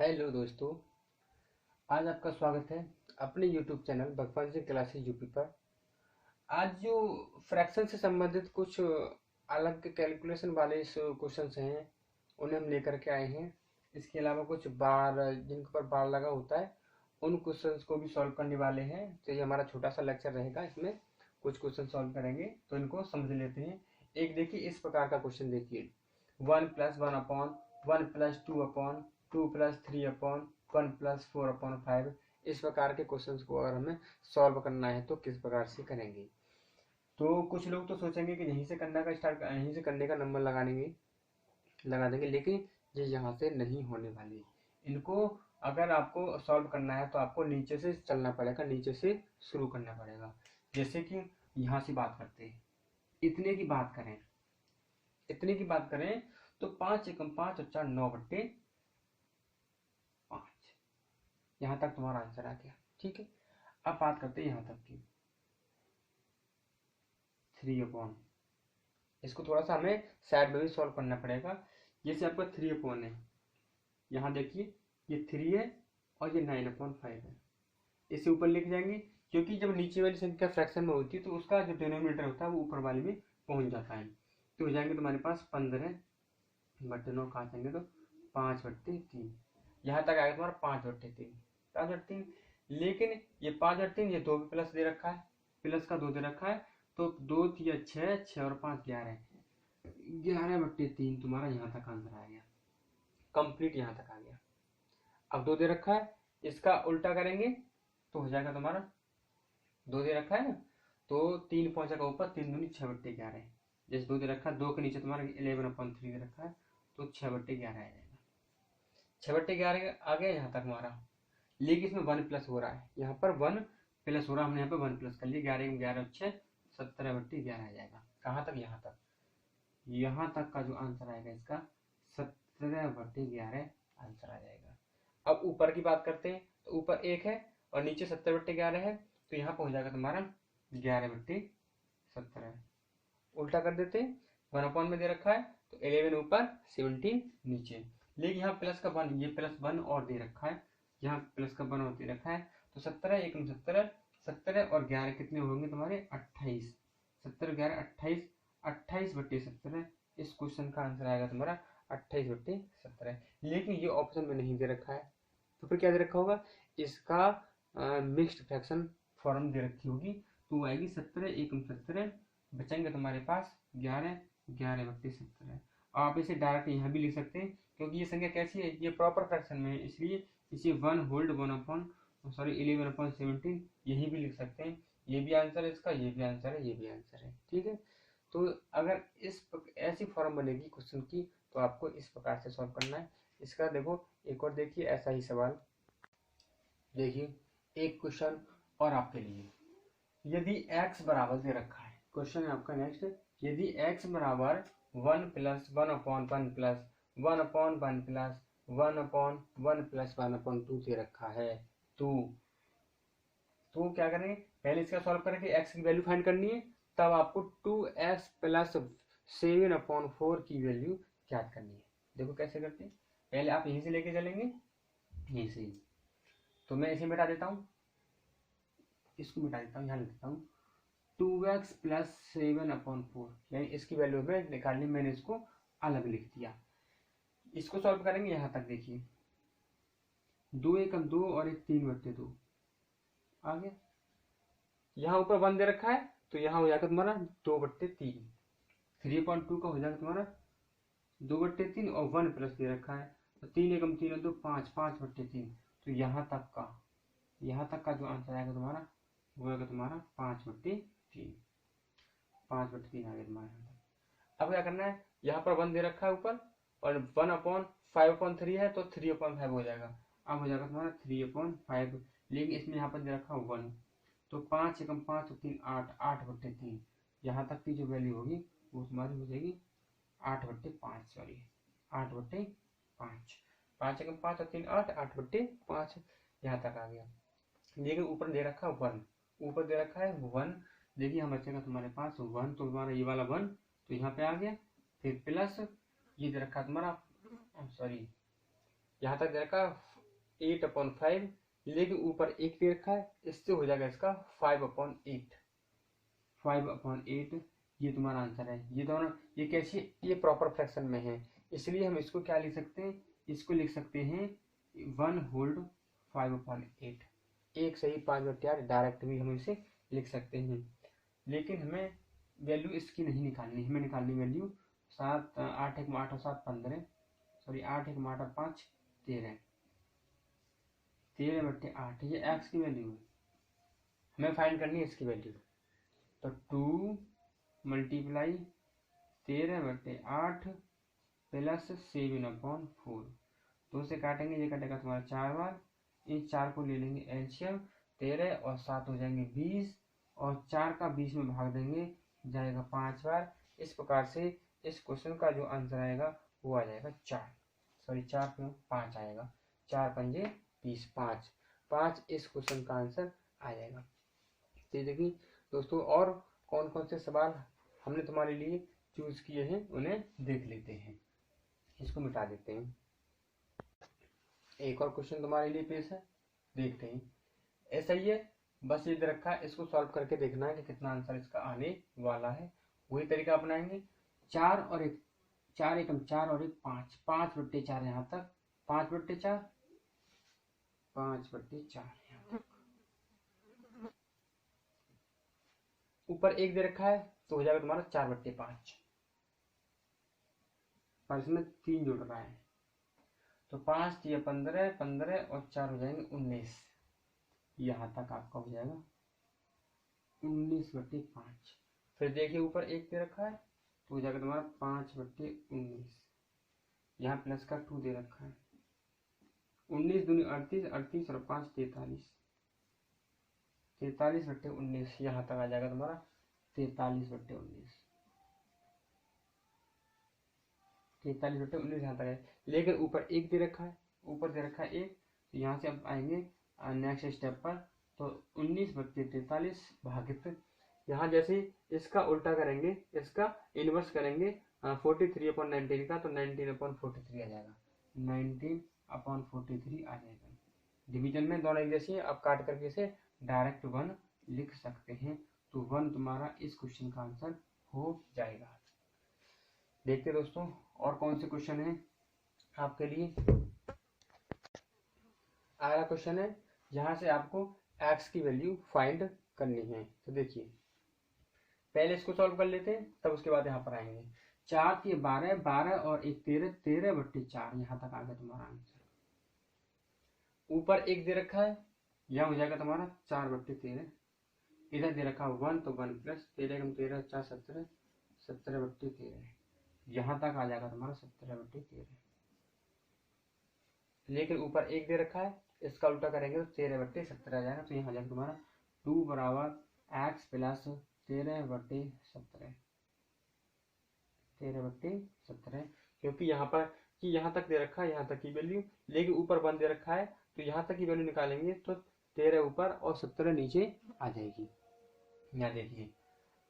Hello दोस्तों, आज आपका स्वागत है अपने YouTube चैनल भगवान सिंह क्लासेस यूपी पर। आज जो फ्रैक्शन से संबंधित कुछ अलग कैलकुलेशन वाले क्वेश्चंस हैं उन्हें हम लेकर के आए हैं। इसके अलावा कुछ बार जिनके ऊपर बार लगा होता है उन क्वेश्चंस को भी सॉल्व करने वाले हैं। तो ये हमारा छोटा सा लेक्चर रहेगा, इसमें कुछ क्वेश्चन सॉल्व करेंगे तो इनको समझ लेते हैं। एक देखिए, इस प्रकार का क्वेश्चन देखिए, 1+1/2+2+3/1+4/5। इस प्रकार के क्वेश्चंस को अगर हमें सॉल्व करना है तो किस प्रकार से करेंगे। तो कुछ लोग तो सोचेंगे कि यहीं से करने का यहीं से करने का नंबर लगा देंगे, लेकिन ये यहाँ से नहीं होने वाली। इनको अगर आपको सॉल्व करना है तो आपको नीचे से चलना पड़ेगा, नीचे से शुरू करना पड़ेगा। जैसे कि यहाँ से बात करते हैं, इतने की बात करें तो 5 एकम 5 और 4 9/5। यहाँ तक तुम्हारा आंसर आ गया। ठीक है, अब बात करते हैं यहाँ तक की 3/, इसको थोड़ा सा हमें साइड में भी सॉल्व करना पड़ेगा। जैसे आपका 3/, है, यहाँ देखिए ये 3 है और ये 9/5 है। इसे ऊपर लिख जाएंगे, क्योंकि जब नीचे वाली संख्या फ्रैक्शन में होती है तो उसका जो डिनोमिनेटर होता है वो ऊपर वाले में पहुंच जाता है। तो हो जाएंगे तुम्हारे पास 15/9, कहाँ जाएंगे तो 5/3। यहाँ तक आएगा तुम्हारा 5/3। लेकिन ये 5/3, ये 2 भी प्लस दे रखा है, प्लस का 2 दे रखा है, तो 2 3 6, 6 और 5 11, 11/3 तुम्हारा यहाँ तक आंसर आ गया, कंप्लीट यहाँ तक आ गया। अब 2 दे रखा है, इसका उल्टा करेंगे तो हो जाएगा तुम्हारा, 2 दे रखा है ना, तो 3 पहुंचेगा ऊपर, 3 दूनी 6/11। जैसे 2 दे रखा है, 2 के नीचे तुम्हारा 11/3 दे रखा है, तो 6/11 आ जाएगा। 6/11 आ गया यहाँ तक हमारा। लेकिन इसमें 1 प्लस हो रहा है, यहाँ पर 1 प्लस हो रहा है, हमने यहाँ पे 1 प्लस कर लिया। 11 11 6 17/11 आ जाएगा। कहाँ तक? यहाँ तक। यहाँ तक का जो आंसर आएगा इसका 17/11 आंसर आ जाएगा। अब ऊपर की बात करते हैं, तो ऊपर 1 है और नीचे 17/11 है, तो यहाँ पर हो जाएगा तुम्हारा 11/17। उल्टा कर देते हैं, 1/, में दे रखा है तो 11 ऊपर 17 नीचे। लेकिन यहाँ प्लस का 1, ये +1 और दे रखा है, यहाँ प्लस का 1 और दे रखा है, तो 17 एकम 17, 17 और 11 कितने होंगे तुम्हारे? 28। 17 11 28, 28/17। इस क्वेश्चन का आंसर आएगा तुम्हारा 28/17। लेकिन ये ऑप्शन में नहीं दे रखा है, तो फिर क्या दे रखा होगा? इसका मिक्स्ड फ्रैक्शन फॉर्म दे रखी होगी, तो आएगी 17 एकम 17, बचेंगे तुम्हारे पास 11, 11/17। आप इसे डायरेक्ट यहाँ भी लिख सकते हैं, क्योंकि ये संख्या कैसी है? ये प्रॉपर फ्रैक्शन में है, इसलिए इसे 11/17 यही भी लिख सकते हैं। ये भी आंसर है इसका, ये भी आंसर है, ये भी आंसर है। ठीक है, तो अगर ऐसी फॉर्म बनेगी क्वेश्चन की तो आपको इस प्रकार से सॉल्व करना है। इसका देखो, एक और देखिए ऐसा ही सवाल। देखिए, एक क्वेश्चन और आपके लिए, यदि x बराबर दे रखा है, क्वेश्चन है आपका नेक्स्ट, यदि x बराबर 1 + 1/1 + 1/1 + 1/1 + 1/2 दे रखा है, तो क्या करेंगे? पहले इसका सॉल्व करेंगे, x की वैल्यू फाइंड करनी है, तब आपको 2x + 7/4 की वैल्यू ज्ञात करनी है। देखो कैसे करते हैं, पहले आप यहीं से लेके चलेंगे, यहीं से ही, तो मैं इसे मिटा देता हूँ, इसको मिटा देता हूँ, यहाँ लिख देता हूँ 2x + 7/4, यानी इसकी वैल्यू में निकालनी, मैंने इसको अलग लिख दिया। इसको सॉल्व करेंगे, यहाँ तक देखिए, 2 एकम 2 और 1 3/2 आ गया। यहाँ ऊपर 1 दे रखा है, तो यहाँ हो जाएगा तुम्हारा 2/3। 3/2 का हो जाएगा तुम्हारा 2/3, और 1 प्लस दे रखा है, तो 3 एकम 3 और 2 5, 5/3। तो यहाँ तक का जो आंसर आएगा तुम्हारा वो आएगा तुम्हारा 5/3। 5/3 आ गया तुम्हारा यहाँ तक। अब क्या करना है, यहाँ पर 1 दे रखा है ऊपर, और 1/5/3 है, तो 3/5 हो जाएगा। अब हो जाएगा तुम्हारा 3/5, लेकिन इसमें यहाँ पर दे रखा है 1, तो 5 एकम 5 और 3 8, 8/3। यहाँ तक की जो वैल्यू होगी वो तुम्हारी हो जाएगी 8/5, सॉरी 8/5। 5 एकम 5 और 3 8, 8/5 यहाँ तक आ गया। लेकिन ऊपर दे रखा है 1, ऊपर दे रखा है 1, देखिए यहाँ बचेगा तुम्हारे पास 1, तो तुम्हारा ये वाला 1 तो यहाँ पे आ गया, फिर प्लस ये दे रखा है तुम्हारा, सॉरी यहाँ तक दे रखा 8/5, लेकिन ऊपर 1 दे रखा है, इससे हो जाएगा इसका 5/8। 5/8 ये तुम्हारा आंसर है। ये दोनों ये कैसी, ये प्रॉपर फ्रैक्शन में है, इसलिए हम इसको क्या लिख सकते हैं, इसको लिख सकते हैं 1/5/8। एक सही 5/8 डायरेक्ट भी हम इसे लिख सकते हैं। लेकिन हमें वैल्यू इसकी नहीं निकालनी, हमें निकालनी वैल्यू 7 8 1 8 और 7 15, सॉरी 8 1 8 और 5 13, 13/8 ये एक्स की वैल्यू है, हमें फाइंड करनी है इसकी वैल्यू। तो 2 मल्टीप्लाई 13/8 प्लस 7/4, 2 से काटेंगे, ये कटेगा तुम्हारा 4 बार, इन 4 को ले लेंगे एलसीएम, 13 और 7 हो जाएंगे 20, और 4 का 20 में भाग देंगे, जाएगा 5 बार। इस प्रकार से इस क्वेश्चन का जो आंसर आएगा वो आ जाएगा 4, सॉरी 4 क्यों 5 आएगा, 4 पंजे 20, 5 इस क्वेश्चन का आंसर आ जाएगा। तो देखिए दोस्तों, और कौन कौन से सवाल हमने तुम्हारे लिए चूज किए हैं उन्हें देख लेते हैं। इसको मिटा देते हैं। एक और क्वेश्चन तुम्हारे लिए पेश है, देखते हैं। ऐसा ही है, बस ये दे रखा है, इसको सॉल्व करके देखना है कि कितना आंसर इसका आने वाला है। वही तरीका अपनाएंगे। 4 और 1, 4 एकम 4 और 1 5, 5/4 यहाँ तक, 5/4, 5/4 यहाँ तक। ऊपर 1 दे रखा है तो हो जाएगा तुम्हारा 4/5, पर इसमें 3 जुड़ रहा है, तो 5 या 15, 15 और 4 हो जाएंगे 19, यहाँ तक आपका हो जाएगा 19/5। फिर देखिए ऊपर 1 दे रखा है तो हो जाएगा तुम्हारा 5/19, यहाँ प्लस का 2 दे रखा है, 19 दूनी 38, 38 और 5 43, 43/19, यहाँ तक आ जाएगा तुम्हारा 43/19, 43/19 यहाँ तक है। लेकिन ऊपर 1 दे रखा है, ऊपर दे रखा है 1, तो यहाँ से अब आएंगे नेक्स्ट स्टेप पर, तो 19/43 भागित, यहाँ जैसे इसका उल्टा करेंगे, इसका इनवर्स करेंगे 43/19 का, तो 19/43 आ जाएगा, 19/43 आ जाएगा। डिवीजन में दोनों एक जैसी है, अब काट करके इसे डायरेक्ट 1 लिख सकते हैं, तो 1 तुम्हारा इस क्वेश्चन का आंसर हो जाएगा। देखते दोस्तों और कौन से क्वेश्चन है आपके लिए। अगला क्वेश्चन है, जहां से आपको x की वैल्यू फाइंड करनी है। तो देखिए पहले इसको सॉल्व कर लेते हैं, तब उसके बाद यहाँ पर आएंगे। 4 के 12, 12 और 1 13, 13/4 यहाँ तक आ गया तुम्हारा आंसर। ऊपर 1 दे रखा है, यह हो जाएगा तुम्हारा 4/13, इधर दे रखा 1, तो 1 प्लस 13 13 4 17, 17/13, यहाँ तक आ जाएगा तुम्हारा 17/13। लेकिन ऊपर 1 दे रखा है, इसका उल्टा करेंगे तो 13/17 आ जाएगा, तो यहाँ आ जाएगा तुम्हारा 2 बराबर x प्लस 13/17, 13/17, क्योंकि यहाँ पर कि यहाँ तक दे रखा है, यहाँ तक की वैल्यू, लेकिन ऊपर 1 दे रखा है, तो यहाँ तक की वैल्यू निकालेंगे तो 13 ऊपर और 17 नीचे आ जाएगी। यहाँ देखिए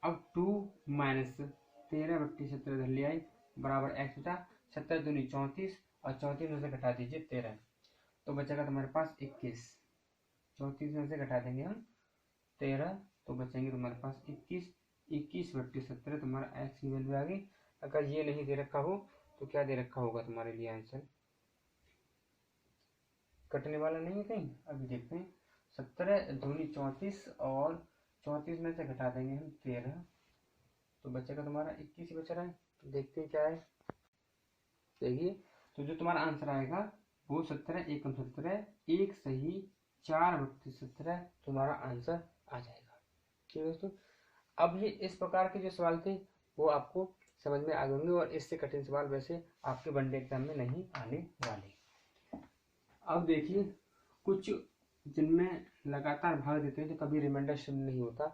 अब 2 माइनस 13/17 धर लिया बराबर x बचा 17 दूनी 34, और 34 में से घटा दीजिए 13, तो बचेगा तुम्हारे पास 21, 34 में से घटा देंगे हम 13, तो बचेंगे तुम्हारे पास 21, 21/17 तुम्हारा x की वैल्यू आ गई। अगर ये नहीं दे रखा हो तो क्या दे रखा होगा तुम्हारे लिए आंसर, कटने वाला नहीं है कहीं, अभी देखते हैं। 17 दूनी 34 और 34 में से घटा देंगे हम 13, तो बचेगा तुम्हारा 21 बच रहा है। तो देखते हैं क्या है, देखिए तो जो तुम्हारा आंसर आएगा वो 17 एकम 17, एक सही 4/17 तुम्हारा आंसर आ जाएगा। ठीक है दोस्तों, अब ये इस प्रकार के जो सवाल थे वो आपको समझ में आ गए होंगे, और इससे कठिन सवाल वैसे आपके वनडे एग्जाम में नहीं आने वाले। अब देखिए कुछ जिनमें लगातार भाग देते हैं तो कभी रिमाइंडर शब्द नहीं होता,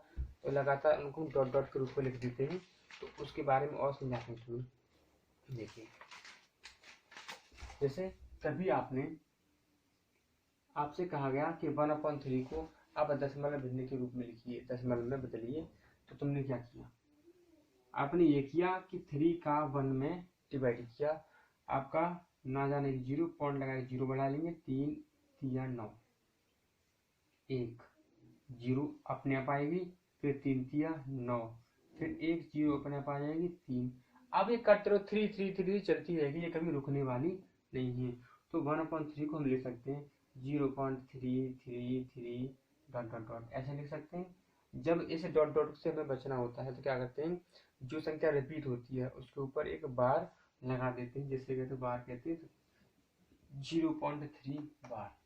तो लगातार उनको डॉट डॉट के रूप में लिख देते हैं, तो उसके बारे में और समझाते हैं तुम्हें। देखिए जैसे कभी आपसे कहा गया कि 1/3 को आप दशमलव भिन्न के रूप में लिखिए, दशमलव में बदलिए, तो तुमने क्या किया, आपने ये किया कि 3 का 1 में डिवाइड किया, आपका ना जाने की 0 पॉइंट लगा के 0 बढ़ा लेंगे, 3 3 9, 1 0 अपने आप आएगी, फिर 3 3 9, फिर 1 0 अपने आप आ जाएगी 3। अब ये करते रहो, 3 3 3 चलती रहेगी, ये कभी रुकने वाली नहीं है। तो 1/3 को हम लिख सकते हैं 0.333 डॉट डॉट डॉट, ऐसे लिख सकते हैं। जब इस डॉट डॉट से हमें बचना होता है तो क्या करते हैं, जो संख्या रिपीट होती है उसके ऊपर एक बार लगा देते हैं, जिससे कहते हैं बार कहते हैं, 0.3 बार।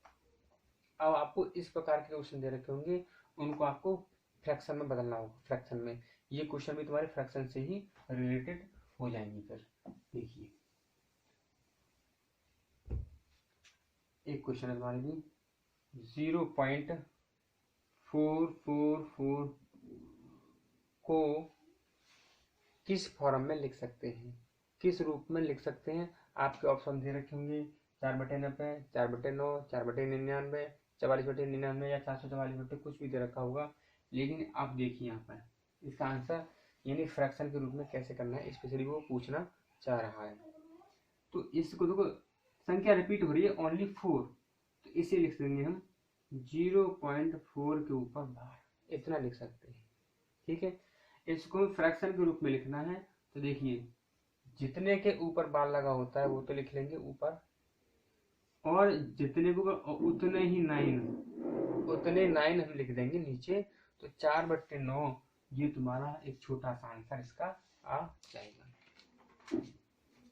अब आपको इस प्रकार के क्वेश्चन दे रखे होंगे, उनको आपको फ्रैक्शन में बदलना होगा। फ्रैक्शन में ये क्वेश्चन भी तुम्हारे फ्रैक्शन से ही रिलेटेड हो जाएंगे। फिर देखिए एक क्वेश्चन है तुम्हारे लिए, 0.444 को किस फॉर्म में लिख सकते हैं, किस रूप में लिख सकते हैं। आपके ऑप्शन दे रखे होंगे 4/90, 4/9, 4/99, 44/99 या 444, कुछ भी दे रखा होगा। लेकिन आप देखिए यहाँ पर इसका आंसर यानी फ्रैक्शन के रूप में कैसे करना है, स्पेशली वो पूछना चाह रहा है। तो इसको देखो, संख्या रिपीट हो रही है ओनली 4, तो इसे लिख देंगे हम 0.4 के ऊपर बार, इतना लिख सकते हैं। ठीक है, इसको फ्रैक्शन के रूप में लिखना है तो देखिए जितने के ऊपर बार लगा होता है वो तो लिख लेंगे ऊपर, और जितने के ऊपर उतने ही 9 हम लिख देंगे नीचे। तो 4/9 ये तुम्हारा एक छोटा सा आंसर इसका आ जाएगा।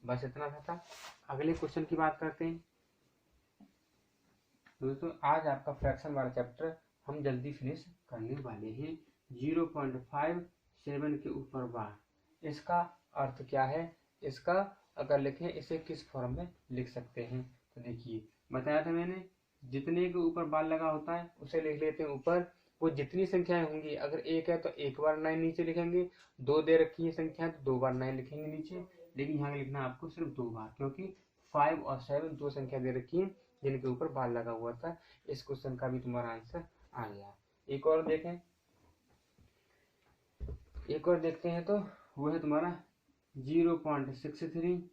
बस इतना सा था। अगले क्वेश्चन की बात करते हैं। दोस्तों आज आपका फ्रैक्शन वाला चैप्टर हम जल्दी फिनिश करने वाले हैं। 0.57 के ऊपर बार, इसका अर्थ क्या है, इसका अगर लिखें इसे किस फॉर्म में लिख सकते हैं। तो देखिए बताया था मैंने, जितने के ऊपर बार लगा होता है उसे लिख लेते हैं ऊपर। वो जितनी संख्याएं होंगी, अगर 1 है तो 1 बार 9 नीचे लिखेंगे, 2 दे रखी है संख्या तो 2 बार 9 लिखेंगे नीचे। लेकिन यहाँ लिखना आपको सिर्फ 2 बार, क्योंकि 5 और 7 दो संख्या दे रखी है जिनके ऊपर बार लगा हुआ था। इस क्वेश्चन का भी तुम्हारा आंसर आ गया। एक और देखें, एक और देखते हैं, तो वो है तुम्हारा 0.63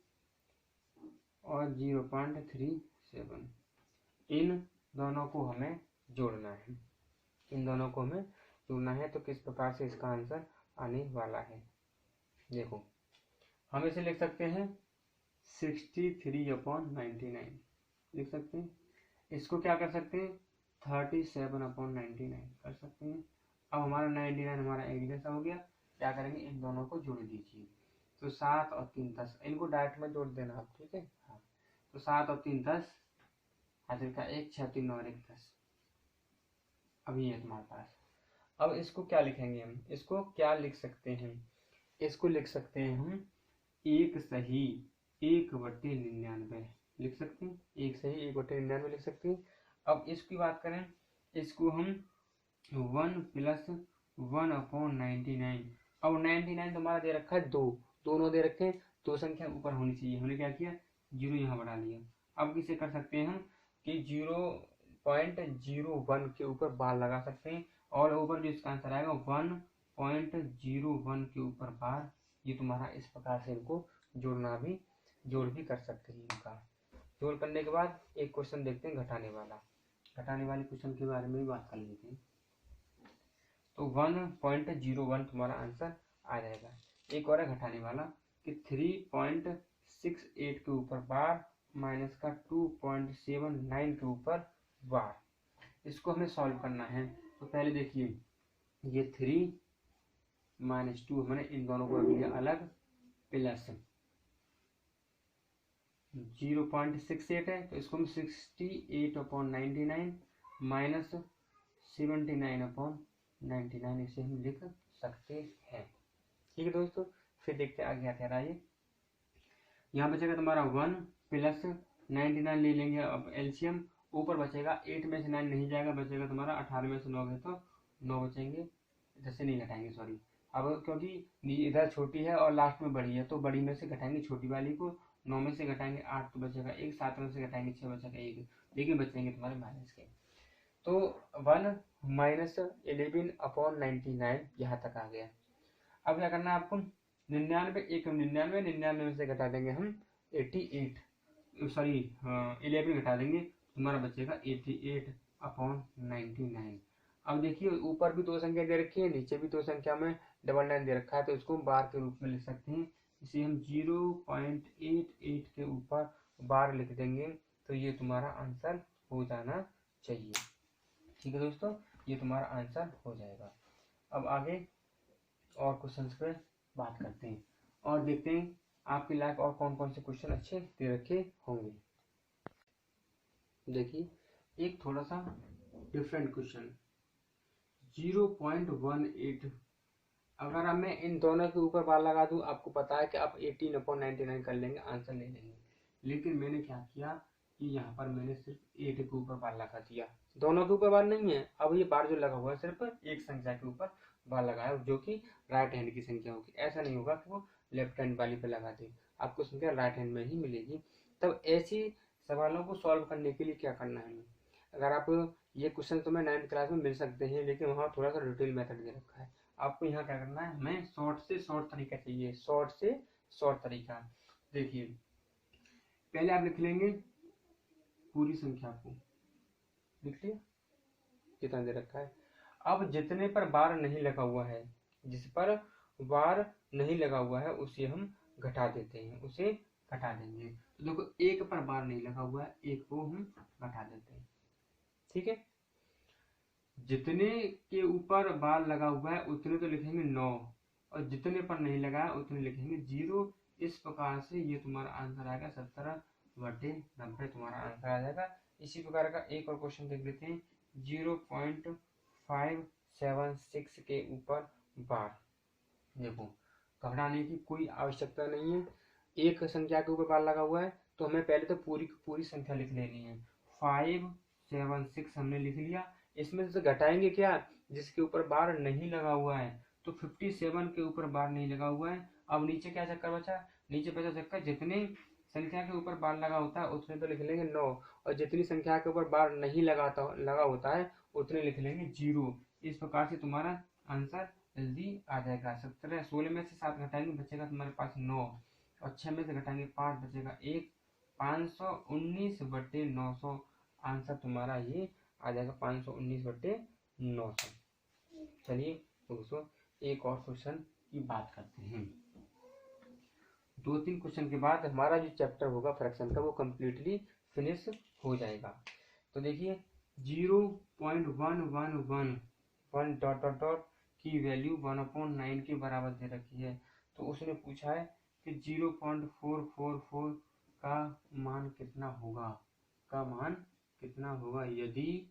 और 0.37। इन दोनों को हमें जोड़ना है, इन दोनों को हमें जोड़ना है। तो किस प्रकार से इसका आंसर आने वाला है, देखो हम इसे लिख सकते हैं 63/99 लिख सकते हैं। इसको क्या कर सकते हैं 37/99 कर सकते हैं। अब हमारा 99 हमारा एक जैसा हो गया। क्या करेंगे, इन दोनों को जोड़ दीजिए। तो 7 और 3 10, इनको डायरेक्ट में जोड़ देना आप, ठीक है। हाँ, तो 7 और 3 10, हासिल का 1 6 3 और 1 10। अब ये है तुम्हारे पास। अब इसको क्या लिखेंगे हम, इसको क्या लिख सकते हैं, इसको लिख सकते हैं हम 1 सही 1/99 लिख सकते हैं। 1 सही 1/99 लिख सकते हैं। अब इसकी बात करें, इसको हम 1 + 1/99। अब 99 तुम्हारा दे रखा है 2, दोनों दे रखे हैं, 2 संख्या ऊपर होनी चाहिए। हमने क्या किया 0 यहाँ बढ़ा लिया। अब किसे कर सकते हैं हम कि 0.01 के ऊपर बार लगा सकते हैं, और ऊपर जो इसका आंसर आएगा 1.01 के ऊपर बार। ये तुम्हारा इस प्रकार से इनको जोड़ भी कर सकते हैं। इनका जोड़ करने के बाद एक क्वेश्चन देखते हैं घटाने वाला। घटाने वाले क्वेश्चन के बारे में भी बात कर लेते हैं। तो 1.01 तुम्हारा आंसर आ जाएगा। एक और है घटाने वाला कि 3.68 के ऊपर बार माइनस का 2.79 के ऊपर बार। इसको हमें सॉल्व करना है। तो पहले देखिए ये 3 - 2 हमने इन दोनों को रख लिया अलग, प्लस 0.68 है तो इसको हम 68/99 माइनस 79/99 इसे हम लिख सकते हैं। ठीक है दोस्तों, फिर देखते हैं आगे क्या कह रहा है। यहाँ बचेगा तुम्हारा 1 + 99 ले लेंगे अब एलसीएम। ऊपर बचेगा 8 में से 9 नहीं जाएगा, बचेगा तुम्हारा 18 में से 9 है तो 9 बचेंगे, इधर से नहीं घटाएंगे सॉरी। अब क्योंकि इधर छोटी है और लास्ट में बड़ी है तो बड़ी में से घटाएंगे छोटी वाली को। 9 में से घटाएंगे 8 तो बचेगा 1, 7 में से घटाएंगे 6 बचेगा 1, लेकिन बचेंगे तुम्हारे माइनस के। तो 1 - 11/99 यहाँ तक आ गया। अब क्या करना है आपको 99 में से घटा देंगे हम 88। सॉरी 11 घटा देंगे तुम्हारा बचेगा 88/99। अब देखिए ऊपर भी दो संख्या दे रखी है, नीचे भी दो संख्या में 99 दे रखा है, तो इसको बार के रूप में लिख सकते हैं। इसे हम 0.88 के ऊपर बार लिख देंगे, तो ये तुम्हारा आंसर हो जाना चाहिए। ठीक है दोस्तों, ये तुम्हारा आंसर हो जाएगा। अब आगे और क्वेश्चंस पे बात करते हैं और देखते हैं आपके लायक और कौन कौन से क्वेश्चन अच्छे दे रखे होंगे। देखिए एक थोड़ा सा डिफरेंट क्वेश्चन 0.18। अगर मैं इन दोनों के ऊपर बार लगा दूं, आपको पता है कि आप 18/99 कर लेंगे, आंसर ले लेंगे। लेकिन मैंने क्या किया कि यहाँ पर मैंने सिर्फ 8 के ऊपर बार लगा दिया, दोनों के ऊपर बार नहीं है। अब ये बार जो लगा हुआ है सिर्फ एक संख्या के ऊपर बार लगाया, जो कि राइट हैंड की संख्या होगी। ऐसा नहीं होगा कि वो लेफ्ट हैंड वाली पे लगा दे, आपको संख्या राइट हैंड में ही मिलेगी। तब ऐसी सवालों को सॉल्व करने के लिए क्या करना है, अगर आप ये क्वेश्चन तुम्हें 9th क्लास में मिल सकते हैं, लेकिन वहाँ थोड़ा सा डिटेल मेथड दे रखा है। आपको यहाँ क्या करना है, हमें शॉर्ट से शॉर्ट तरीका चाहिए, शॉर्ट से शॉर्ट तरीका। देखिए पहले आप लिख लेंगे पूरी संख्या को, लिख लिया जितना दे रखा है। अब जितने पर बार नहीं लगा हुआ है, जिस पर बार नहीं लगा हुआ है उसे हम घटा देते हैं, उसे घटा देंगे। तो देखो एक पर बार नहीं लगा हुआ है, एक को हम घटा देते हैं। ठीक है, जितने के ऊपर बार लगा हुआ है उतने तो लिखेंगे 9, और जितने पर नहीं लगा है उतने लिखेंगे 0। इस प्रकार से ये तुम्हारा आंसर आएगा 70/90 तुम्हारा आंसर आ जाएगा। इसी प्रकार का एक और क्वेश्चन देख लेते हैं 0.576 के ऊपर बार। देखो घबराने की कोई आवश्यकता नहीं है, एक संख्या के ऊपर बार लगा हुआ है तो हमें पहले तो पूरी संख्या लिख लेनी है। 576 हमने लिख लिया, इसमें से घटाएंगे क्या, जिसके ऊपर बार नहीं लगा हुआ है, तो 57 के ऊपर बार नहीं लगा हुआ है। अब नीचे क्या चक्कर बचा, नीचे बचा चक्कर जितने संख्या के ऊपर बार लगा होता है उतने तो लिख लेंगे 9, और जितनी संख्या के ऊपर बार नहीं लगा होता है उतने लिख लेंगे 0। इस प्रकार से तुम्हारा आंसर जल्दी आ जाएगा। 16 में से 7 घटाएंगे बचेगा तुम्हारे पास 9, और 6 में से घटाएंगे 5 बचेगा 1। 519/900 आंसर तुम्हारा ये आ जाएगा, 519/900। चलिए दोस्तों एक और क्वेश्चन की बात करते हैं। 2-3 क्वेश्चन के बाद हमारा जो चैप्टर होगा फ्रैक्शन का वो कम्प्लीटली फिनिश हो जाएगा। तो देखिए 0.1111 की वैल्यू 1/9 के बराबर दे रखी है, तो उसने पूछा है कि 0.444 का मान कितना होगा, यदि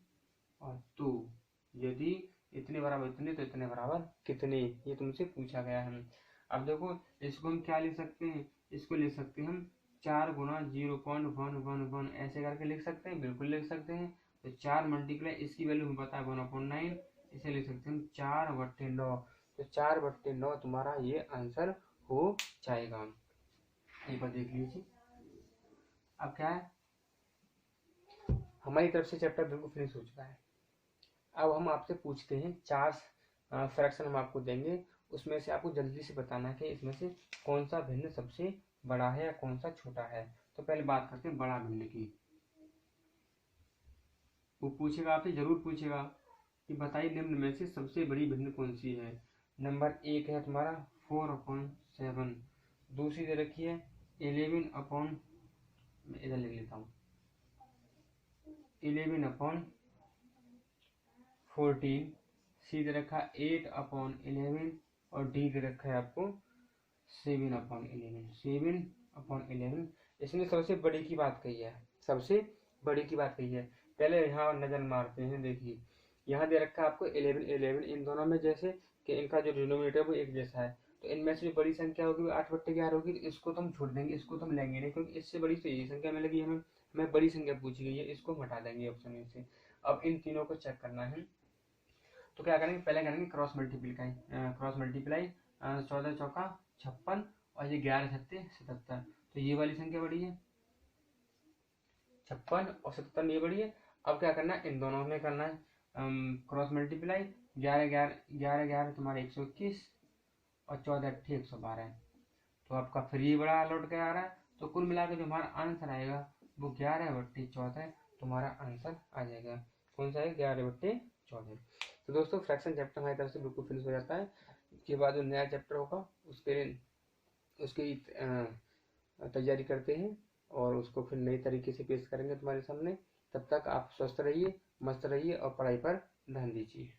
और तो, यदि इतने बराबर इतने तो इतने बराबर कितने, ये तुमसे पूछा गया है। अब देखो इसको हम क्या लिख सकते हैं, इसको लिख सकते हैं हम 4 गुना 0.111 ऐसे करके लिख सकते हैं, बिल्कुल लिख सकते हैं। तो 4 मल्टीप्लाई इसकी वैल्यू हमें पता है 1/9, इसे लिख सकते हैं 4/9। तो 4/9 तुम्हारा ये आंसर हो जाएगा। एक बार देख लीजिए। अब क्या है, हमारी तरफ से चैप्टर बिल्कुल फिनिश हो चुका है। अब हम आपसे पूछते हैं 4 फ्रैक्शन हम आपको देंगे, उसमें से आपको जल्दी से बताना है कि इसमें से कौन सा भिन्न सबसे बड़ा है या कौन सा छोटा है। तो पहले बात करते हैं बड़ा भिन्न की। वो पूछेगा आपसे, जरूर पूछेगा कि बताइए निम्न में से सबसे बड़ी भिन्न कौन सी है। नंबर 1 है तुम्हारा 4/7, दूसरी दे रखी है 11 इधर लिख लेता हूँ 11/14, सी दे रखा 8/11, और डी दे रखा है आपको 7/11। इसने सबसे बड़ी की बात कही है, सबसे बड़ी की बात कही है। पहले यहाँ नजर मारते हैं, देखिए यहाँ दे रखा है आपको 11 इन दोनों में जैसे कि इनका जो डिनोमिनेटर वो एक जैसा है, तो इनमें से जो बड़ी संख्या होगी वो 8/11 होगी, तो इसको तो हम छोड़ देंगे, इसको तो हम लेंगे नहीं, क्योंकि इससे बड़ी तो यही संख्या मिलेगी हमें, बड़ी संख्या पूछी गई है, इसको हम हटा देंगे ऑप्शन में से। अब इन तीनों को चेक करना है, तो क्या करेंगे, पहले करेंगे क्रॉस मल्टीप्लाई। 14 चौका 56, और ये 11 छत्ते 77, तो ये वाली संख्या बड़ी है 56 और 77 ये बड़ी है। अब क्या करना है, इन दोनों में करना है क्रॉस मल्टीप्लाई। 11 तुम्हारे 121, और 14 112, तो आपका फिर ये बड़ा लौट के आ रहा है। तो कुल मिला के जो हमारा आंसर आएगा वो 11/14 तुम्हारा आंसर आ जाएगा। कौन सा है? 11/14। तो दोस्तों फ्रैक्शन चैप्टर हमारी तरफ से बिल्कुल फिनिश हो जाता है। इसके बाद जो नया चैप्टर होगा उसकी तैयारी करते हैं और उसको फिर नई तरीके से पेश करेंगे तुम्हारे सामने। तब तक आप स्वस्थ रहिए, मस्त रहिए और पढ़ाई पर ध्यान दीजिए।